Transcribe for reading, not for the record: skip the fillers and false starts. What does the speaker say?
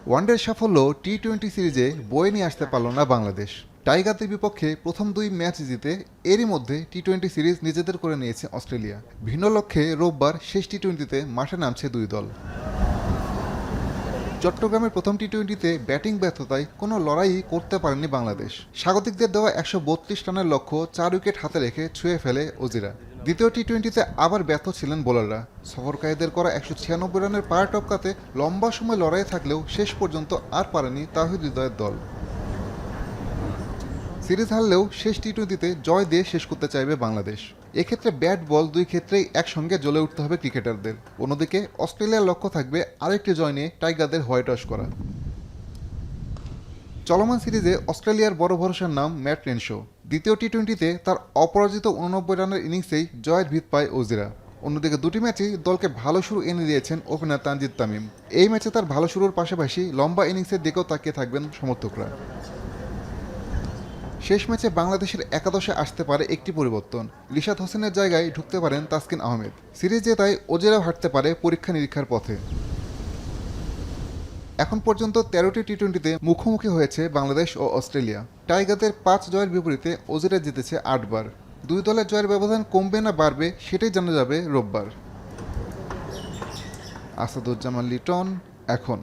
ওয়ানডের সাফল্য টি-20 সিরিজে বয়ে নিয়ে আসতে পারল না বাংলাদেশ। টাইগারদের বিপক্ষে প্রথম 2 ম্যাচ জিতে এরই মধ্যে টি-20 সিরিজ নিজেদের করে নিয়েছে অস্ট্রেলিয়া। ভিন্ন লক্ষ্যে রোববার শেষ টি-20তে মাঠে নামছে দুই দল। চট্টগ্রামের প্রথম টি-20তে ব্যাটিং ব্যর্থতায় কোনো লড়াই করতে পারেনি বাংলাদেশ। স্বাগতিকদের দেওয়া 132 রানের লক্ষ্য 4 উইকেট হাতে রেখে ছুঁয়ে ফেলে অজিরা। দ্বিতীয় টি-20তে আবার ব্যর্থ ছিলেন বোলাররা। সফরকারীদের করা 196 রানের পার টপকাতে লম্বা সময় লড়াই থাকলেও শেষ পর্যন্ত আর পারেনি তাওহিদ হৃদয়ের দল। সিরিজ হারলেও শেষ টি-20তে জয় দিয়ে শেষ করতে চাইবে বাংলাদেশ। এক্ষেত্রে ব্যাট বল দুই ক্ষেত্রেই একসঙ্গে জ্বলে উঠতে হবে ক্রিকেটারদের। অন্যদিকে অস্ট্রেলিয়ার লক্ষ্য থাকবে আরেকটি জয় নিয়ে টাইগারদের হোয়াইট ওয়াশ করা। চলমান সিরিজে অস্ট্রেলিয়ার বড় ভরসার নাম ম্যাট রেনশো। দ্বিতীয় টি-20তে তার অপরাজিত 89 রানের ইনিংসেই জয়ের ভিত পায় অজিরা। অন্যদিকে দুটি ম্যাচেই দলকে ভালো শুরু এনে দিয়েছেন ওপেনার তানজিদ তামিম। এই ম্যাচে তার ভালো শুরুর পাশাপাশি লম্বা ইনিংসের দিকেও তাকিয়ে থাকবেন সমর্থকরা। শেষ ম্যাচে বাংলাদেশের একাদশে আসতে পারে একটি পরিবর্তন। রিশাদ হোসেনের জায়গায় ঢুকতে পারেন তাসকিন আহমেদ। সিরিজ জেতায় ওজেরাও হাঁটতে পারে পরীক্ষা নিরীক্ষার পথে। এখন পর্যন্ত 13টি টি-20তে মুখোমুখি হয়েছে বাংলাদেশ ও অস্ট্রেলিয়া। টাইগারদের 5 জয়ের বিপরীতে অজিরা জিতেছে 8 বার। দুই দলের জয়ের ব্যবধান কমবে না বাড়বে সেটাই জানা যাবে রোববার। আসাদুজ্জামান লিটন, এখন।